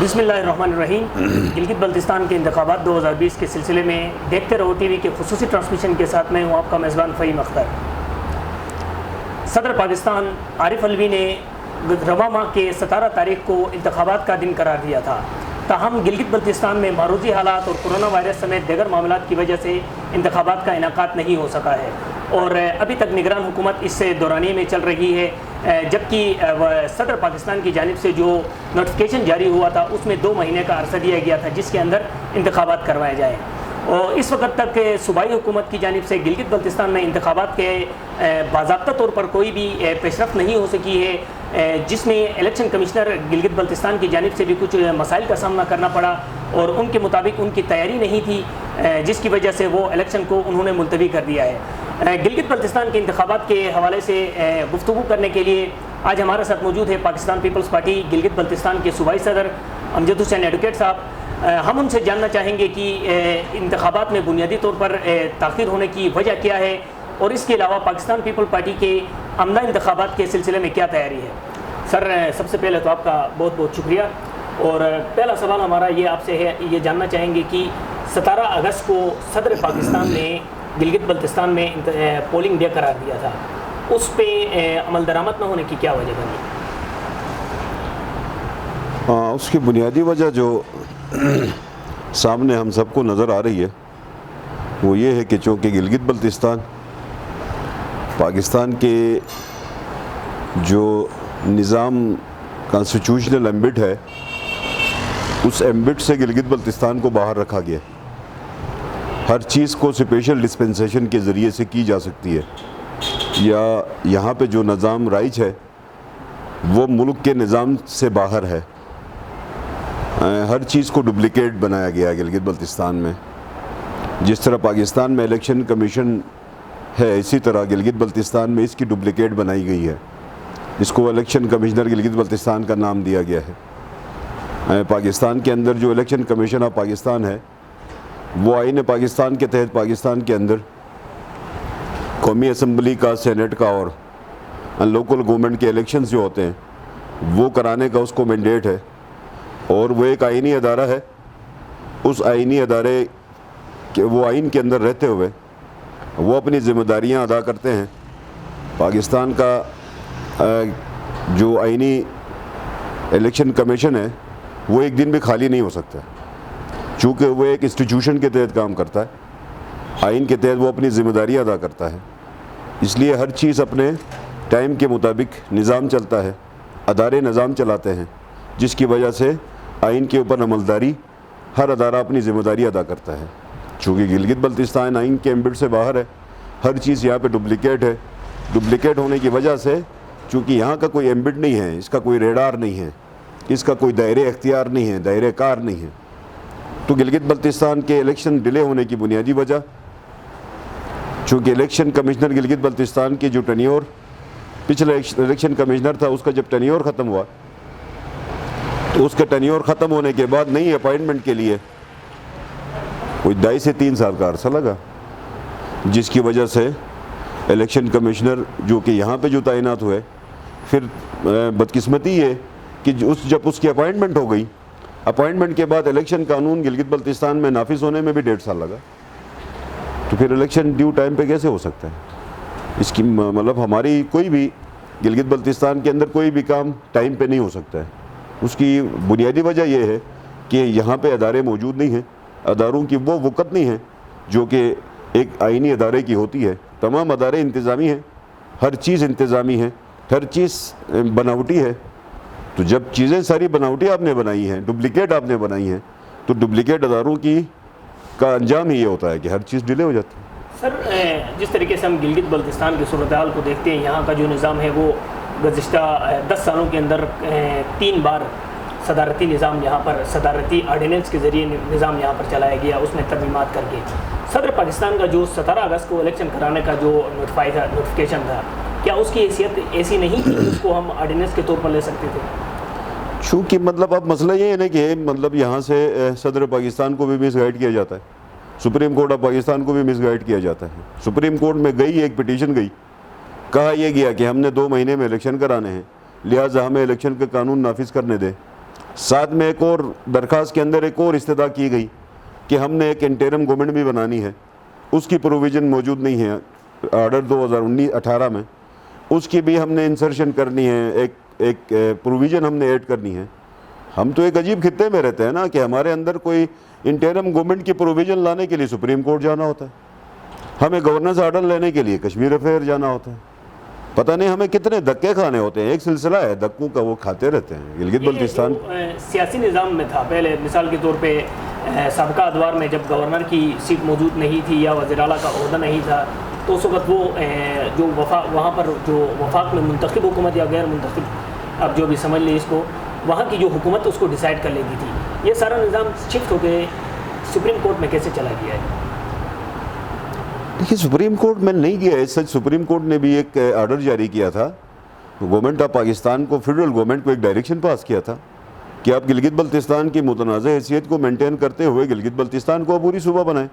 بسم اللہ الرحمن الرحیم۔ گلگت بلتستان کے انتخابات 2020 کے سلسلے میں دیکھتے رہو ٹی وی کے خصوصی ٹرانسمیشن کے ساتھ میں ہوں آپ کا میزبان فہیم اختر۔ صدر پاکستان عارف الوی نے رواں ماہ کے 17 تاریخ کو انتخابات کا دن قرار دیا تھا، تاہم گلگت بلتستان میں معروضی حالات اور کورونا وائرس سمیت دیگر معاملات کی وجہ سے انتخابات کا انعقاد نہیں ہو سکا ہے، اور ابھی تک نگران حکومت اس سے دورانیے میں چل رہی ہے، جبکہ صدر پاکستان کی جانب سے جو نوٹیفیکیشن جاری ہوا تھا اس میں 2 مہینے کا عرصہ دیا گیا تھا جس کے اندر انتخابات کروائے جائیں، اور اس وقت تک صوبائی حکومت کی جانب سے گلگت بلتستان میں انتخابات کے باضابطہ طور پر کوئی بھی پیش رفت نہیں ہو سکی ہے، جس میں الیکشن کمشنر گلگت بلتستان کی جانب سے بھی کچھ مسائل کا سامنا کرنا پڑا، اور ان کے مطابق ان کی تیاری نہیں تھی، جس کی وجہ سے وہ الیکشن کو انہوں نے ملتوی کر دیا ہے۔ گلگت بلتستان کے انتخابات کے حوالے سے گفتگو کرنے کے لیے آج ہمارے ساتھ موجود ہے پاکستان پیپلز پارٹی گلگت بلتستان کے صوبائی صدر امجد حسین ایڈوکیٹ صاحب۔ ہم ان سے جاننا چاہیں گے کہ انتخابات میں بنیادی طور پر تاخیر ہونے کی وجہ کیا ہے، اور اس کے علاوہ پاکستان پیپل پارٹی کے عمدہ انتخابات کے سلسلے میں کیا تیاری ہے۔ سر، سب سے پہلے تو آپ کا بہت بہت شکریہ، اور پہلا سوال ہمارا یہ آپ سے ہے، یہ جاننا چاہیں گے کہ 17 اگست کو صدر پاکستان نے گلگت بلتستان میں پولنگ ڈے قرار دیا تھا، اس پہ عمل درآمد نہ ہونے کی کیا وجہ بنی؟ اس کی بنیادی وجہ جو سامنے ہم سب کو نظر آ رہی ہے وہ یہ ہے کہ چونکہ گلگت بلتستان پاکستان کے جو نظام کانسٹیٹیوشنل ایمبٹ ہے اس ایمبٹ سے گلگت بلتستان کو باہر رکھا گیا، ہر چیز کو اسپیشل ڈسپنسیشن کے ذریعے سے کی جا سکتی ہے، یا یہاں پہ جو نظام رائج ہے وہ ملک کے نظام سے باہر ہے، ہر چیز کو ڈپلیکیٹ بنایا گیا ہے گلگت بلتستان میں۔ جس طرح پاکستان میں الیکشن کمیشن ہے اسی طرح گلگت بلتستان میں اس کی ڈپلیکیٹ بنائی گئی ہے، اس کو الیکشن کمشنر گلگت بلتستان کا نام دیا گیا ہے۔ پاکستان کے اندر جو الیکشن کمیشن آف پاکستان ہے وہ آئین پاکستان کے تحت پاکستان کے اندر قومی اسمبلی کا، سینٹ کا اور لوکل گورنمنٹ کے الیکشنز جو ہوتے ہیں وہ کرانے کا اس کو مینڈیٹ ہے، اور وہ ایک آئینی ادارہ ہے۔ اس آئینی ادارے کے وہ آئین کے اندر رہتے ہوئے وہ اپنی ذمہ داریاں ادا کرتے ہیں۔ پاکستان کا جو آئینی الیکشن کمیشن ہے وہ ایک دن بھی خالی نہیں ہو سکتا، چونکہ وہ ایک انسٹیٹیوشن کے تحت کام کرتا ہے، آئین کے تحت وہ اپنی ذمہ داریاں ادا کرتا ہے، اس لیے ہر چیز اپنے ٹائم کے مطابق نظام چلتا ہے، ادارے نظام چلاتے ہیں، جس کی وجہ سے آئین کے اوپر عملداری ہر ادارہ اپنی ذمہ داری ادا کرتا ہے۔ چونکہ گلگت بلتستان آئین کے ایمبٹ سے باہر ہے، ہر چیز یہاں پہ ڈپلیکیٹ ہے، ڈپلیکیٹ ہونے کی وجہ سے چونکہ یہاں کا کوئی ایمبٹ نہیں ہے، اس کا کوئی ریڈار نہیں ہے، اس کا کوئی دائرہ اختیار نہیں ہے، دائرہ کار نہیں ہے، تو گلگت بلتستان کے الیکشن ڈیلے ہونے کی بنیادی وجہ چونکہ الیکشن کمشنر گلگت بلتستان کی جو ٹینیور پچھلا الیکشن کمشنر تھا اس کا جب ٹینیور ختم ہوا تو اس کا ٹینیور ختم ہونے کے بعد نئی اپائنٹمنٹ کے لیے کوئی 2.5 سے 3 سال کا عرصہ لگا، جس کی وجہ سے الیکشن کمشنر جو کہ یہاں پہ جو تعینات ہوئے، پھر بدقسمتی یہ کہ جب اس کی اپائنٹمنٹ ہو گئی، اپائنٹمنٹ کے بعد الیکشن قانون گلگت بلتستان میں نافذ ہونے میں بھی 1.5 سال لگا، تو پھر الیکشن ڈیو ٹائم پہ کیسے ہو سکتا ہے؟ اس کی مطلب ہماری کوئی بھی گلگت بلتستان کے اندر کوئی بھی کام ٹائم پہ نہیں ہو سکتا ہے۔ اس کی بنیادی وجہ یہ ہے کہ یہاں پہ ادارے موجود نہیں ہیں، اداروں کی وہ وقت نہیں ہے جو کہ ایک آئینی ادارے کی ہوتی ہے۔ تمام ادارے انتظامی ہیں، ہر چیز انتظامی ہے، ہر چیز بناوٹی ہے، تو جب چیزیں ساری بناوٹی آپ نے بنائی ہیں، ڈپلیکیٹ آپ نے بنائی ہیں، تو ڈپلیکیٹ اداروں کا انجام ہی یہ ہوتا ہے کہ ہر چیز ڈیلے ہو جاتی ہے۔ سر، جس طریقے سے ہم گلگت بلتستان کی صورتحال کو دیکھتے ہیں، یہاں کا جو نظام ہے وہ گزشتہ 10 سالوں کے اندر 3 بار صدارتی نظام یہاں پر، صدارتی آرڈیننس کے ذریعے نظام یہاں پر چلایا گیا، اس میں ترمیمات کر کے۔ صدر پاکستان کا جو 17 اگست کو الیکشن کرانے کا جو نوٹیفیکیشن تھا، کیا اس کی حیثیت ایسی نہیں کہ اس کو ہم آرڈیننس کے طور پر لے سکتے تھے؟ چونکہ مطلب اب مسئلہ یہ ہے نا کہ مطلب یہاں سے صدر پاکستان کو بھی مس گائیڈ کیا جاتا ہے، سپریم کورٹ آف پاکستان کو بھی مس گائیڈ کیا جاتا ہے۔ سپریم کورٹ میں گئی ایک پٹیشن گئی، کہا یہ گیا کہ ہم نے 2 مہینے میں الیکشن کرانے ہیں، لہٰذا ہمیں الیکشن کا قانون نافذ کرنے دیں، ساتھ میں ایک اور درخواست کے اندر ایک اور استدعا کی گئی کہ ہم نے ایک انٹرم گورنمنٹ بھی بنانی ہے، اس کی پروویژن موجود نہیں ہے آرڈر 2018 میں، اس کی بھی ہم نے انسرشن کرنی ہے، ایک پروویژن ہم نے ایڈ کرنی ہے۔ ہم تو ایک عجیب خطے میں رہتے ہیں نا کہ ہمارے اندر کوئی انٹرم گورنمنٹ کی پروویژن لانے کے لیے سپریم کورٹ جانا ہوتا ہے، ہمیں گورننس آرڈر لینے کے لیے کشمیر افیئر جانا ہوتا ہے، پتہ نہیں ہمیں کتنے دھکے کھانے ہوتے ہیں، ایک سلسلہ ہے دھکوں کا، وہ کھاتے رہتے ہیں گلگت بلتستان۔ سیاسی نظام میں تھا پہلے، مثال کے طور پہ سابقہ ادوار میں جب گورنر کی سیٹ موجود نہیں تھی یا وزیر اعلیٰ کا عہدہ نہیں تھا، تو اس وقت وہ جو وہاں پر جو وفاق میں منتخب حکومت یا غیر منتخب، اب جو بھی سمجھ لیں اس کو، وہاں کی جو حکومت اس کو ڈیسائیڈ کر لیتی تھی۔ یہ سارا نظام شفٹ ہو کے سپریم کورٹ میں کیسے چلا گیا ہے؟ دیکھیے سپریم کورٹ میں نہیں گیا ہے، سچ سپریم کورٹ نے بھی ایک آرڈر جاری کیا تھا، گورنمنٹ آف پاکستان کو، فیڈرل گورنمنٹ کو ایک ڈائریکشن پاس کیا تھا کہ آپ گلگت بلتستان کی متنازع حیثیت کو مینٹین کرتے ہوئے گلگت بلتستان کو عبوری صوبہ بنائیں۔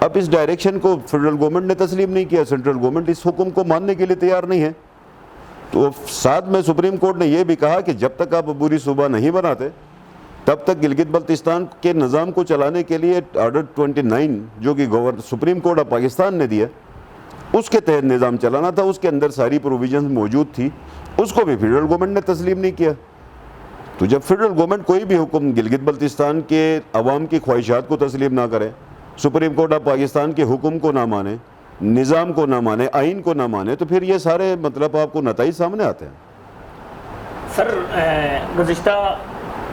اب اس ڈائریکشن کو فیڈرل گورنمنٹ نے تسلیم نہیں کیا، سینٹرل گورنمنٹ اس حکم کو ماننے کے لیے تیار نہیں ہے، تو ساتھ میں سپریم کورٹ نے یہ بھی کہا کہ جب تک آپ عبوری صوبہ نہیں بناتے تب تک گلگت بلتستان کے نظام کو چلانے کے لیے آرڈر 29 جو کہ سپریم کورٹ آف پاکستان نے دیا، اس کے تحت نظام چلانا تھا، اس کے اندر ساری پروویژنز موجود تھی، اس کو بھی فیڈرل گورنمنٹ نے تسلیم نہیں کیا۔ تو جب فیڈرل گورنمنٹ کوئی بھی حکم گلگت بلتستان کے عوام کی خواہشات کو تسلیم نہ کرے، سپریم کورٹ آف پاکستان کے حکم کو نہ مانے، نظام کو نہ مانے، آئین کو نہ مانے، تو پھر یہ سارے مطلب آپ کو نتائج سامنے آتے ہیں۔ سر گزشتہ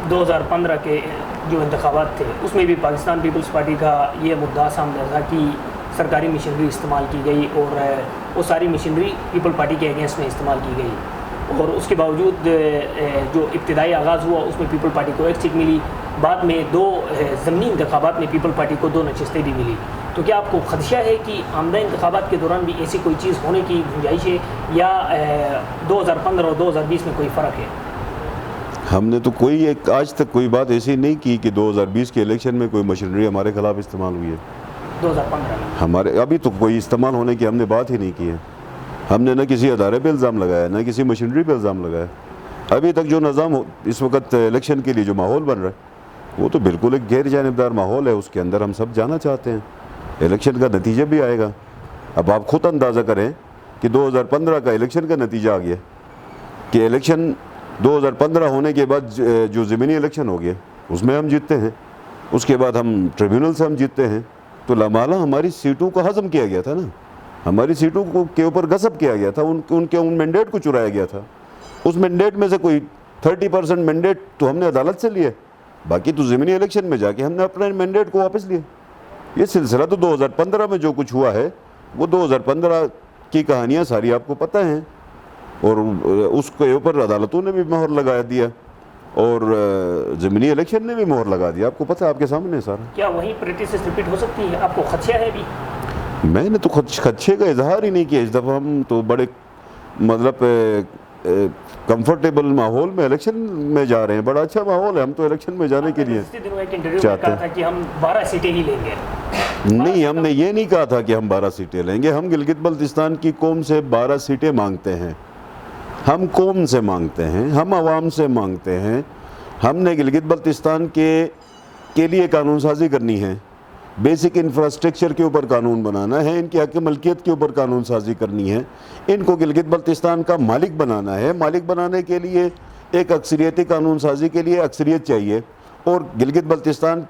2015 کے جو انتخابات تھے اس میں بھی پاکستان پیپلز پارٹی کا یہ مدعا سامنے تھا کہ سرکاری مشینری استعمال کی گئی اور وہ ساری مشینری پیپل پارٹی کے اگینسٹ میں استعمال کی گئی، اور اس کے باوجود جو ابتدائی آغاز ہوا اس میں پیپل پارٹی کو ایک سیٹ ملی، بعد میں 2 ضمنی انتخابات میں پیپل پارٹی کو 2 نشستیں بھی ملی۔ تو کیا آپ کو خدشہ ہے کہ آمدہ انتخابات کے دوران بھی ایسی کوئی چیز ہونے کی گنجائش ہے، یا 2015 اور 2020 میں کوئی فرق ہے؟ ہم نے تو آج تک کوئی بات ایسی نہیں کی کہ 2020 کے الیکشن میں کوئی مشینری ہمارے خلاف استعمال ہوئی ہے۔ 2015 میں ہمارے ابھی تو کوئی استعمال ہونے کی ہم نے بات ہی نہیں کی ہے، ہم نے نہ کسی ادارے پہ الزام لگایا نہ کسی مشینری پہ الزام لگایا۔ ابھی تک جو نظام اس وقت الیکشن کے لیے جو ماحول بن رہا ہے وہ تو بالکل ایک غیر جانبدار ماحول ہے، اس کے اندر ہم سب جانا چاہتے ہیں، الیکشن کا نتیجہ بھی آئے گا۔ اب آپ خود اندازہ کریں کہ 2015 کا الیکشن کا نتیجہ آ گیا کہ الیکشن 2015 ہونے کے بعد جو ضمنی الیکشن ہو گیا اس میں ہم جیتتے ہیں، اس کے بعد ہم ٹریبیونل سے ہم جیتتے ہیں، تو لامحالہ ہماری سیٹوں کو ہضم کیا گیا تھا نا، ہماری سیٹوں کے اوپر غصب کیا گیا تھا، ان مینڈیٹ کو چرایا گیا تھا۔ اس مینڈیٹ میں سے کوئی 30% مینڈیٹ تو ہم نے عدالت سے لیا، باقی تو ضمنی الیکشن میں جا کے ہم نے اپنے مینڈیٹ کو واپس لیا۔ یہ سلسلہ تو 2015 میں جو کچھ ہوا ہے وہ 2015 کی کہانیاں ساری آپ کو پتہ ہیں، اور اس کے اوپر عدالتوں نے بھی مہر لگا دیا اور ضمنی الیکشن نے بھی مہر لگا دیا، آپ کو پتہ ہے، آپ کے سامنے سارا۔ کیا وہی پریکٹس ریپیٹ ہو سکتی ہے؟ آپ کو خدشہ ہے بھی؟ میں نے تو خدشے کا اظہار ہی نہیں کیا، اس دفعہ ہم تو بڑے مطلب کمفرٹیبل ماحول میں الیکشن میں جا رہے ہیں، بڑا اچھا ماحول ہے، ہم تو الیکشن میں جانے کے لیے چاہتے ہیں کہ ہم 12 سیٹیں ہی لیں گے۔ نہیں، ہم نے یہ نہیں کہا تھا کہ ہم 12 سیٹیں لیں گے، ہم گلگت بلتستان کی قوم سے 12 سیٹیں مانگتے ہیں، ہم قوم سے مانگتے ہیں، ہم عوام سے مانگتے ہیں، ہم نے گلگت بلتستان کے لیے قانون سازی کرنی ہے، بیسک انفراسٹرکچر کے اوپر قانون بنانا ہے، ان کی حق ملکیت کے اوپر قانون سازی کرنی ہے، ان کو گلگت بلتستان کا مالک بنانا ہے۔ مالک بنانے کے لیے ایک اکثریتی قانون سازی کے لیے اکثریت چاہیے، اور گلگت بلتستان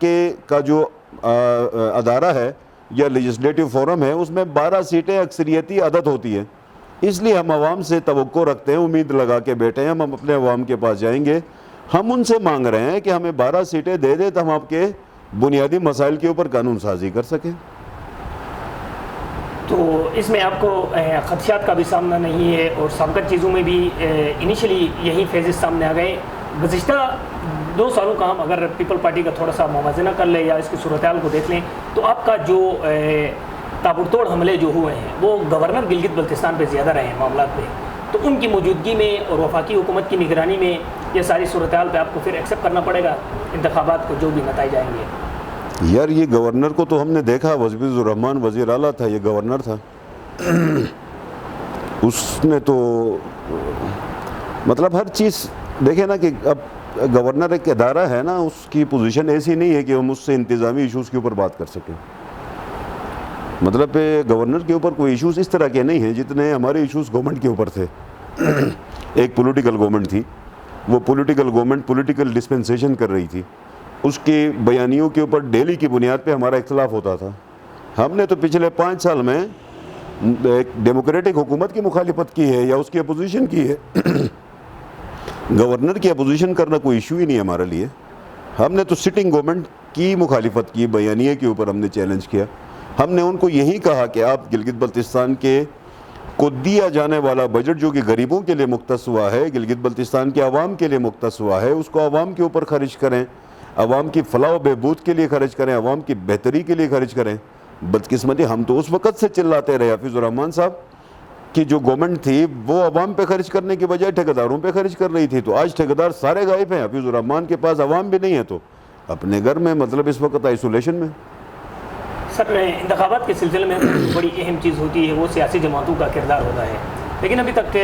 کا جو ادارہ ہے یا لیجسلیٹو فورم ہے اس میں 12 سیٹیں اکثریتی عدد ہوتی ہے، اس لیے ہم عوام سے توقع رکھتے ہیں، امید لگا کے بیٹھے ہیں، ہم اپنے عوام کے پاس جائیں گے، ہم ان سے مانگ رہے ہیں کہ ہمیں 12 سیٹیں دے دیں تو ہم آپ کے بنیادی مسائل کے اوپر قانون سازی کر سکیں۔ تو اس میں آپ کو خدشات کا بھی سامنا نہیں ہے، اور سابقہ چیزوں میں بھی انیشلی یہی فیزز سامنے آ گئے۔ گزشتہ 2 سالوں کا ہم اگر پیپل پارٹی کا تھوڑا سا موازنہ کر لیں یا اس کی صورتحال کو دیکھ لیں تو آپ کا جو تابڑتوڑ حملے جو ہوئے ہیں وہ گورنر گلگت بلتستان پہ زیادہ رہے ہیں معاملات پہ، تو ان کی موجودگی میں اور وفاقی حکومت کی نگرانی میں یہ ساری صورتحال پہ آپ کو پھر ایکسیپٹ کرنا پڑے گا انتخابات کو جو بھی نتائج آئیں گے؟ یار یہ گورنر کو تو ہم نے دیکھا، وزیر الرحمان وزیر اعلیٰ تھا، یہ گورنر تھا، اس نے تو مطلب ہر چیز دیکھیں نا کہ اب گورنر ایک ادارہ ہے نا, اس کی پوزیشن ایسی نہیں ہے کہ ہم اس سے انتظامی ایشوز کے اوپر بات کر سکیں. مطلب گورنر کے اوپر کوئی ایشوز اس طرح کے نہیں ہیں جتنے ہمارے ایشوز گورنمنٹ کے اوپر تھے. ایک پولیٹیکل گورنمنٹ تھی, وہ پولیٹیکل گورنمنٹ پولیٹیکل ڈسپنسیشن کر رہی تھی, اس کی بیانیوں کے اوپر ڈیلی کی بنیاد پہ ہمارا اختلاف ہوتا تھا. ہم نے تو پچھلے 5 سال میں ایک ڈیموکریٹک حکومت کی مخالفت کی ہے یا اس کی اپوزیشن کی ہے. گورنر کی اپوزیشن کرنا کوئی ایشو ہی نہیں ہے ہمارے لیے. ہم نے تو سٹنگ گورنمنٹ کی مخالفت کی, بیانیے کے اوپر ہم نے چیلنج کیا. ہم نے ان کو یہی کہا کہ آپ گلگت بلتستان کے کو دیا جانے والا بجٹ جو کہ غریبوں کے لیے مختص ہوا ہے, گلگت بلتستان کے عوام کے لیے مختص ہوا ہے, اس کو عوام کے اوپر خرچ کریں, عوام کی فلاح و بہبود کے لیے خرچ کریں, عوام کی بہتری کے لیے خرچ کریں. بدقسمتی ہم تو اس وقت سے چلاتے رہے حافظ الرحمان صاحب کہ جو گورنمنٹ تھی وہ عوام پہ خرچ کرنے کے بجائے ٹھیکیداروں پہ خرچ کر رہی تھی. تو آج ٹھیکیدار سارے غائب ہیں, حافظ الرحمان کے پاس عوام بھی نہیں ہے, تو اپنے گھر میں مطلب اس وقت آئسولیشن میں. سر انتخابات کے سلسلے میں بڑی اہم چیز ہوتی ہے وہ سیاسی جماعتوں کا کردار ہوتا ہے, لیکن ابھی تک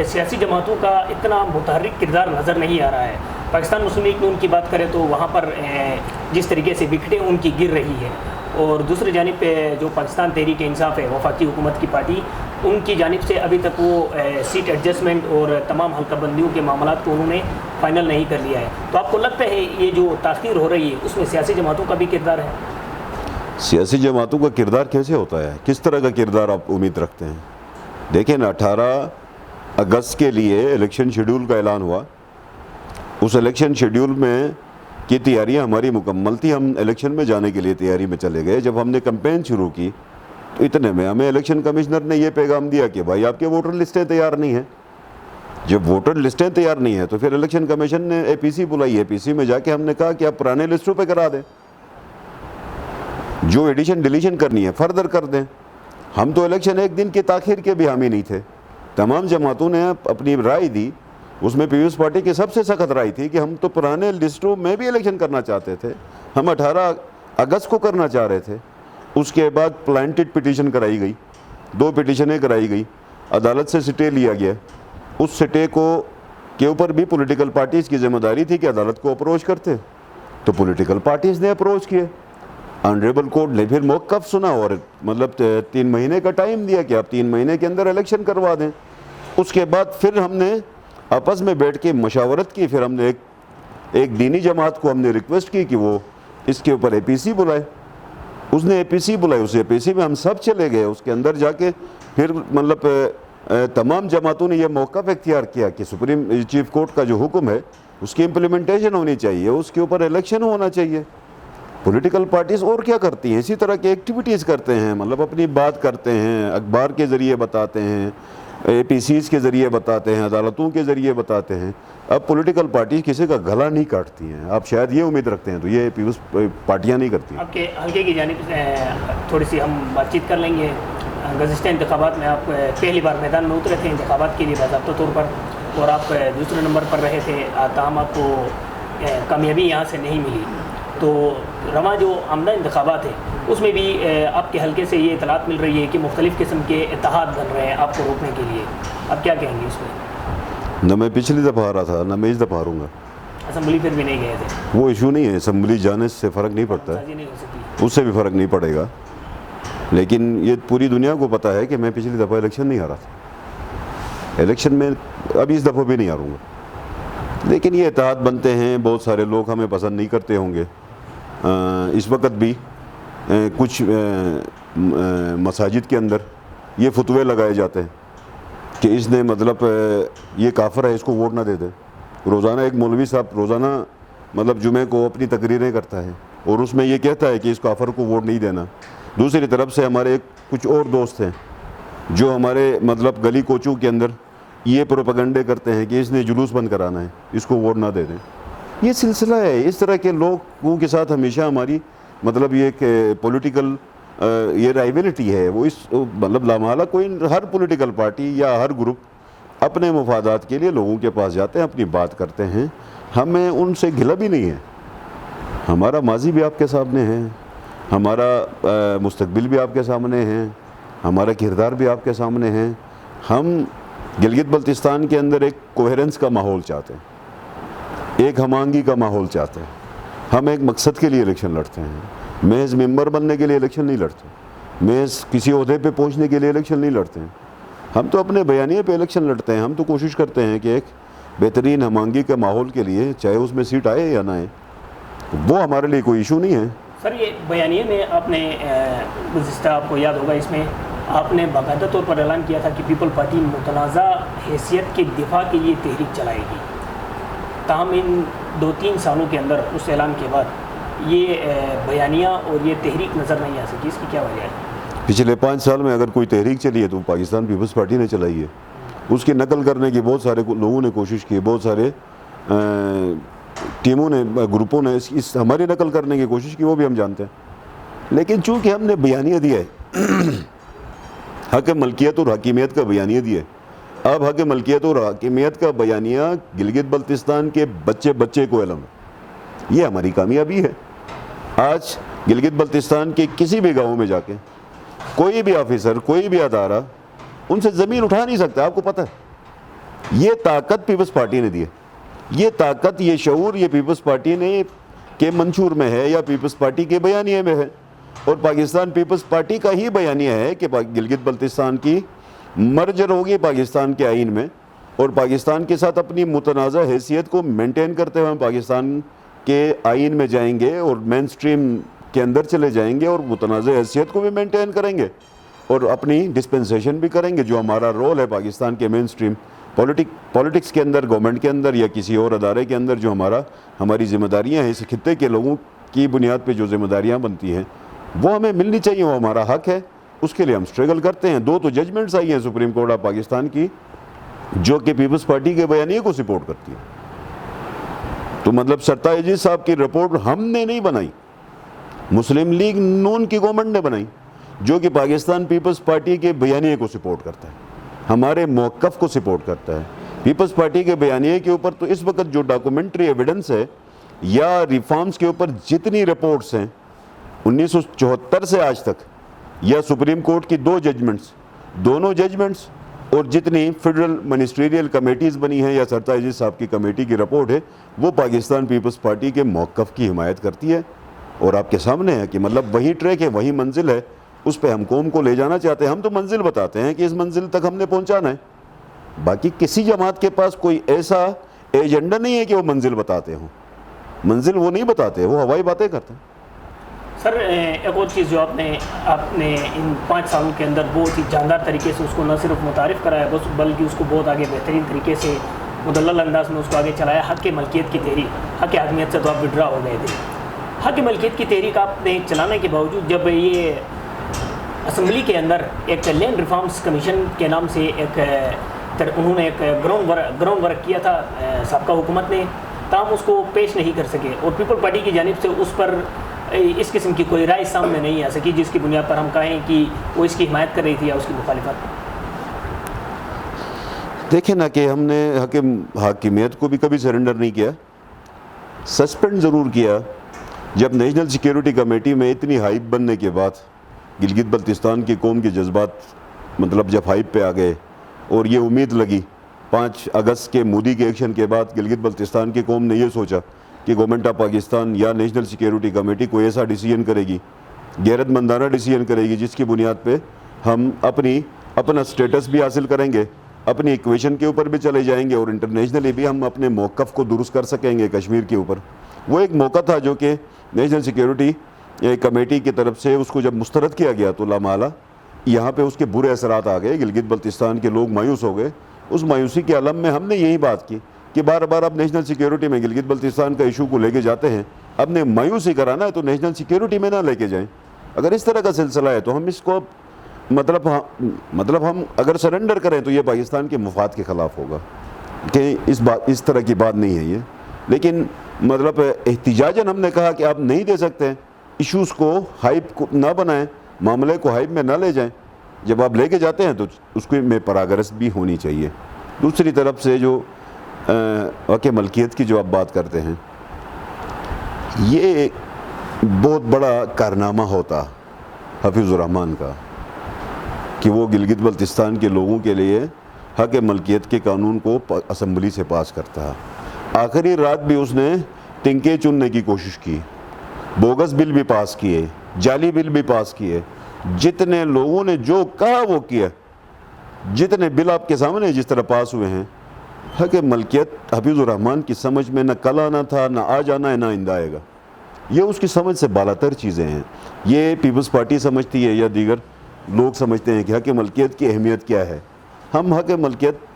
سیاسی جماعتوں کا اتنا متحرک کردار نظر نہیں آ رہا ہے. پاکستان مسلم لیگ نون کی بات کریں تو وہاں پر جس طریقے سے وکٹیں ان کی گر رہی ہے, اور دوسری جانب پہ جو پاکستان تحریک انصاف ہے وفاقی حکومت کی پارٹی, ان کی جانب سے ابھی تک وہ سیٹ ایڈجسٹمنٹ اور تمام حلقہ بندیوں کے معاملات کو انہوں نے فائنل نہیں کر لیا ہے. تو آپ کو لگتا ہے یہ جو تاخیر ہو رہی ہے اس میں سیاسی جماعتوں کا بھی کردار ہے؟ سیاسی جماعتوں کا کردار کیسے ہوتا ہے, کس طرح کا کردار آپ امید رکھتے ہیں؟ دیکھیں نا, 18 اگست کے لیے الیکشن شیڈول کا اعلان ہوا. اس الیکشن شیڈول میں کی تیاریاں ہماری مکمل تھی, ہم الیکشن میں جانے کے لیے تیاری میں چلے گئے. جب ہم نے کمپین شروع کی تو اتنے میں ہمیں الیکشن کمشنر نے یہ پیغام دیا کہ بھائی آپ کے ووٹر لسٹیں تیار نہیں ہیں. جب ووٹر لسٹیں تیار نہیں ہیں تو پھر الیکشن کمیشن نے اے پی سی بلائی. اے پی سی میں جا کے ہم نے کہا کہ آپ پرانے لسٹوں پہ کرا دیں, جو ایڈیشن ڈیلیشن کرنی ہے فردر کر دیں. ہم تو الیکشن ایک دن کی تاخیر کے بھی حامی نہیں تھے. تمام جماعتوں نے اپنی رائے دی, اس میں پیپلز پارٹی کی سب سے سخت رائے تھی کہ ہم تو پرانے لسٹوں میں بھی الیکشن کرنا چاہتے تھے, ہم 18 اگست کو کرنا چاہ رہے تھے. اس کے بعد پلانٹڈ پٹیشن کرائی گئی, 2 پٹیشنیں کرائی گئی, عدالت سے سٹے لیا گیا. اس سٹے کے اوپر بھی پولیٹیکل پارٹیز کی ذمہ داری تھی کہ عدالت کو اپروچ کرتے, تو پولیٹیکل پارٹیز نے اپروچ کیے. آنریبل کورٹ نے پھر موقف سنا اور مطلب 3 مہینے کا ٹائم دیا کہ آپ 3 مہینے کے اندر الیکشن کروا دیں. اس کے بعد پھر ہم نے آپس میں بیٹھ کے مشاورت کی. پھر ہم نے ایک دینی جماعت کو ہم نے ریکویسٹ کی کہ وہ اس کے اوپر اے پی سی بلائے. اس نے اے پی سی بلائی, اس اے پی سی میں ہم سب چلے گئے. اس کے اندر جا کے پھر مطلب تمام جماعتوں نے یہ موقف اختیار کیا کہ سپریم چیف کورٹ کا جو حکم ہے اس کی امپلیمنٹیشن ہونی چاہیے, اس کے اوپر الیکشن ہونا چاہیے. پولیٹیکل پارٹیز اور کیا کرتی ہیں, اسی طرح کی ایکٹیویٹیز کرتے ہیں, مطلب اپنی بات کرتے ہیں, اخبار کے ذریعے بتاتے ہیں, اے پی سیز کے ذریعے بتاتے ہیں, عدالتوں کے ذریعے بتاتے ہیں. اب پولیٹیکل پارٹیز کسی کا گلا نہیں کاٹتی ہیں. آپ شاید یہ امید رکھتے ہیں, تو یہ پارٹیاں نہیں کرتی ہیں. آپ کے حلقے کی جانب سے تھوڑی سی ہم بات چیت کر لیں گے. گزشتہ انتخابات میں آپ پہلی بار میدان میں اترے تھے انتخابات کے لیے باضابطہ طور پر, اور آپ دوسرے نمبر پر رہے تھے, تاہم آپ کو کامیابی یہاں سے نہیں ملی. تو رواں جو آمدہ انتخابات ہیں اس میں بھی آپ کے حلقے سے یہ اطلاعات مل رہی ہے کہ مختلف قسم کے اتحاد بن رہے ہیں آپ کو روکنے کے لیے. آپ کیا کہیں گے اس میں؟ نہ میں پچھلی دفعہ آ رہا تھا, نہ میں اس دفعہ ہاروں گا. اسمبلی پھر بھی نہیں گئے تھے. وہ ایشو نہیں ہے, اسمبلی جانے سے فرق نہیں پڑتا ہے, نہیں ہو سکتی, اس سے بھی فرق نہیں پڑے گا. لیکن یہ پوری دنیا کو پتہ ہے کہ میں پچھلی دفعہ الیکشن نہیں ہارا تھا. الیکشن میں اب اس دفعہ بھی نہیں ہاروں گا. لیکن یہ اتحاد بنتے ہیں, بہت سارے لوگ ہمیں پسند نہیں کرتے ہوں گے. اس وقت بھی کچھ مساجد کے اندر یہ فتوے لگائے جاتے ہیں کہ اس نے مطلب یہ کافر ہے, اس کو ووٹ نہ دے دیں. روزانہ ایک مولوی صاحب روزانہ مطلب جمعے کو اپنی تقریریں کرتا ہے اور اس میں یہ کہتا ہے کہ اس کافر کو ووٹ نہیں دینا. دوسری طرف سے ہمارے کچھ اور دوست ہیں جو ہمارے مطلب گلی کوچوں کے اندر یہ پروپیگنڈے کرتے ہیں کہ اس نے جلوس بند کرانا ہے, اس کو ووٹ نہ دے دیں. یہ سلسلہ ہے. اس طرح کے لوگوں کے ساتھ ہمیشہ ہماری مطلب یہ کہ پولیٹیکل یہ رائیولٹی ہے, وہ اس مطلب لامحالہ کوئی ہر پولیٹیکل پارٹی یا ہر گروپ اپنے مفادات کے لیے لوگوں کے پاس جاتے ہیں, اپنی بات کرتے ہیں. ہمیں ان سے گھلا بھی نہیں ہے. ہمارا ماضی بھی آپ کے سامنے ہے, ہمارا مستقبل بھی آپ کے سامنے ہے, ہمارا کردار بھی آپ کے سامنے ہے. ہم گلگت بلتستان کے اندر ایک کوہیرنس کا ماحول چاہتے ہیں, ایک ہم آہنگی کا ماحول چاہتے ہیں. ہم ایک مقصد کے لیے الیکشن لڑتے ہیں, محض ممبر بننے کے لیے الیکشن نہیں لڑتے, محض کسی عہدے پہ پہنچنے کے لیے الیکشن نہیں لڑتے ہیں. ہم تو اپنے بیانیے پہ الیکشن لڑتے ہیں. ہم تو کوشش کرتے ہیں کہ ایک بہترین ہم آہنگی کے ماحول کے لیے, چاہے اس میں سیٹ آئے یا نہ آئے, وہ ہمارے لیے کوئی ایشو نہیں ہے. سر یہ بیانیے میں آپ نے گزشتہ, آپ کو یاد ہوگا, اس میں آپ نے باقاعدہ طور پر اعلان کیا تھا کہ پیپل پارٹی متنازع حیثیت کے دفاع کے لیے تحریک چلائے گی. تاہم ان 2-3 سالوں کے اندر اس اعلان کے بعد یہ بیانیہ اور یہ تحریک نظر نہیں آ سکی. اس کی کیا وجہ ہے؟ پچھلے 5 سال میں اگر کوئی تحریک چلی ہے تو پاکستان پیپلز پارٹی نے چلائی ہے. اس کی نقل کرنے کی بہت سارے لوگوں نے کوشش کی, بہت سارے ٹیموں نے, گروپوں نے اس ہماری نقل کرنے کی کوشش کی, وہ بھی ہم جانتے ہیں. لیکن چونکہ ہم نے بیانیہ دیا ہے, حق ملکیت اور حاکمیت کا بیانیہ دیا ہے. اب حق ملکیت اور حاکمیت کا بیانیہ گلگت بلتستان کے بچے بچے کو علم ہے. یہ ہماری کامیابی ہے. آج گلگت بلتستان کے کسی بھی گاؤں میں جا کے کوئی بھی آفیسر, کوئی بھی ادارہ ان سے زمین اٹھا نہیں سکتا. آپ کو پتہ ہے یہ طاقت پیپلز پارٹی نے دی ہے. یہ طاقت, یہ شعور, یہ پیپلز پارٹی نے کے منشور میں ہے یا پیپلز پارٹی کے بیانیے میں ہے. اور پاکستان پیپلز پارٹی کا ہی بیانیہ ہے کہ گلگت بلتستان کی مرجر ہوگی پاکستان کے آئین میں, اور پاکستان کے ساتھ اپنی متنازع حیثیت کو مینٹین کرتے ہوئے ہم پاکستان کے آئین میں جائیں گے اور مین سٹریم کے اندر چلے جائیں گے, اور متنازع حیثیت کو بھی مینٹین کریں گے اور اپنی ڈسپنسیشن بھی کریں گے, جو ہمارا رول ہے پاکستان کے مین سٹریم پولیٹکس کے اندر, گورنمنٹ کے اندر یا کسی اور ادارے کے اندر. جو ہماری ذمہ داریاں ہیں, اس خطے کے لوگوں کی بنیاد پہ جو ذمہ داریاں بنتی ہیں وہ ہمیں ملنی چاہیے, وہ ہمارا حق ہے. اس کے لیے ہم سٹرگل کرتے ہیں. 2 تو ججمنٹس آئی ہیں سپریم کورٹ آف پاکستان کی جو کہ پیپلز پارٹی کے بیانیے کو سپورٹ کرتی ہے. تو مطلب سرتاج عزیز صاحب کی رپورٹ ہم نے نہیں بنائی, مسلم لیگ نون کی گورنمنٹ نے بنائی, جو کہ پاکستان پیپلز پارٹی کے بیانیے کو سپورٹ کرتا ہے, ہمارے موقف کو سپورٹ کرتا ہے. پیپلز پارٹی کے بیانیے کے اوپر تو اس وقت جو ڈاکومنٹری ایویڈنس ہے یا ریفارمز کے اوپر جتنی رپورٹس ہیں 1974 سے آج تک, یا سپریم کورٹ کی 2 ججمنٹس, دونوں ججمنٹس, اور جتنی فیڈرل منسٹریل کمیٹیز بنی ہیں یا سرتاج عزیز صاحب کی کمیٹی کی رپورٹ ہے, وہ پاکستان پیپلز پارٹی کے موقف کی حمایت کرتی ہے. اور آپ کے سامنے ہے کہ مطلب وہی ٹریک ہے, وہی منزل ہے, اس پہ ہم قوم کو لے جانا چاہتے ہیں. ہم تو منزل بتاتے ہیں کہ اس منزل تک ہم نے پہنچانا ہے. باقی کسی جماعت کے پاس کوئی ایسا ایجنڈا نہیں ہے کہ وہ منزل بتاتے ہوں. منزل وہ نہیں بتاتے, وہ ہوائی باتیں کرتے ہیں. سر ایک اور چیز جو آپ نے ان 5 سالوں کے اندر بہت ہی جاندار طریقے سے اس کو نہ صرف متعارف کرایا بلکہ اس کو بہت آگے بہترین طریقے سے مدلل انداز میں اس کو آگے چلایا. حق ملکیت کی تحریک, حق حاکمیت سے تو آپ وڈرا ہو گئے تھے. حق ملکیت کی تحریک آپ نے چلانے کے باوجود جب یہ اسمبلی کے اندر ایک لینڈ ریفارمز کمیشن کے نام سے انہوں نے ایک گراؤنڈ ورک کیا تھا سابقہ حکومت نے, تاہم اس کو پیش نہیں کر سکے, اور پیپل پارٹی کی جانب سے اس پر اس قسم کی کوئی رائے سامنے نہیں آ سکی جس کی بنیاد پر ہم کہیں کہ وہ اس کی حمایت کر رہی تھی یا اس کی مخالفت. دیکھیں نا کہ ہم نے حاکمیت کو بھی کبھی سرنڈر نہیں کیا, سسپینڈ ضرور کیا جب نیشنل سیکیورٹی کمیٹی میں اتنی ہائپ بننے کے بعد گلگت بلتستان کی قوم کے جذبات مطلب جب ہائپ پہ آ گئے اور یہ امید لگی 5 اگست کے مودی کے ایکشن کے بعد گلگت بلتستان کی قوم نے یہ سوچا کہ گورنمنٹ آف پاکستان یا نیشنل سیکیورٹی کمیٹی کوئی ایسا ڈیسیجن کرے گی, غیرت مندانہ ڈیسیجن کرے گی, جس کی بنیاد پہ ہم اپنا سٹیٹس بھی حاصل کریں گے, اپنی ایکویشن کے اوپر بھی چلے جائیں گے, اور انٹرنیشنلی بھی ہم اپنے موقف کو درست کر سکیں گے کشمیر کے اوپر. وہ ایک موقع تھا جو کہ نیشنل سیکیورٹی کمیٹی کی طرف سے اس کو جب مسترد کیا گیا تو لامحالہ یہاں پہ اس کے برے اثرات آ گئے. گلگت بلتستان کے لوگ مایوس ہو گئے. اس مایوسی کے عالم میں ہم نے یہی بات کی کہ بار بار اب نیشنل سیکیورٹی میں گلگت بلتستان کا ایشو کو لے کے جاتے ہیں, اب نے مایوسی کرانا ہے تو نیشنل سیکیورٹی میں نہ لے کے جائیں. اگر اس طرح کا سلسلہ ہے تو ہم اس کو مطلب ہم اگر سرنڈر کریں تو یہ پاکستان کے مفاد کے خلاف ہوگا کہ اس طرح کی بات نہیں ہے یہ. لیکن مطلب احتجاجاً ہم نے کہا کہ آپ نہیں دے سکتے, ایشوز کو ہائپ کو نہ بنائیں, معاملے کو ہائپ میں نہ لے جائیں. جب آپ لے کے جاتے ہیں تو اس کو میں پراگرس بھی ہونی چاہیے. دوسری طرف سے جو حق ملکیت کی جو آپ بات کرتے ہیں, یہ بہت بڑا کارنامہ ہوتا حفیظ الرحمان کا کہ وہ گلگت بلتستان کے لوگوں کے لیے حق ملکیت کے قانون کو اسمبلی سے پاس کرتا. آخری رات بھی اس نے تنکے چننے کی کوشش کی، بوگس بل بھی پاس کیے، جعلی بل بھی پاس کیے، جتنے لوگوں نے جو کہا وہ کیا، جتنے بل آپ کے سامنے جس طرح پاس ہوئے ہیں، حق ملکیت حفیظ الرحمن کی سمجھ میں نہ کل آنا تھا، نہ آج آنا ہے، نہ آئندہ آئے گا۔ یہ اس کی سمجھ سے بالاتر چیزیں ہیں۔ یہ پیپلز پارٹی سمجھتی ہے یا دیگر لوگ سمجھتے ہیں کہ حق ملکیت کی اہمیت کیا ہے۔ ہم حق ملکیت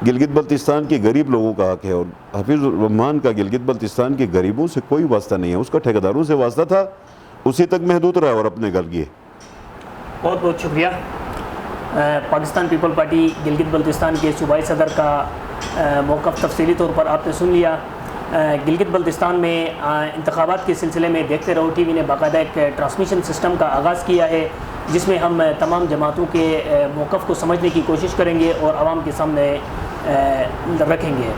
گلگت بلتستان کے غریب لوگوں کا حق ہے، اور حفیظ الرحمن کا گلگت بلتستان کے غریبوں سے کوئی واسطہ نہیں ہے۔ اس کا ٹھیکیداروں سے واسطہ تھا، اسی تک محدود رہا اور اپنے گھر گئے۔ بہت بہت شکریہ۔ پاکستان پیپل پارٹی گلگت بلتستان کے صوبائی صدر کا موقف تفصیلی طور پر آپ نے سن لیا۔ گلگت بلتستان میں انتخابات کے سلسلے میں دیکھتے رہو ٹی وی نے باقاعدہ ایک ٹرانسمیشن سسٹم کا آغاز کیا ہے، جس میں ہم تمام جماعتوں کے موقف کو سمجھنے کی کوشش کریں گے اور عوام کے سامنے رکھیں گے۔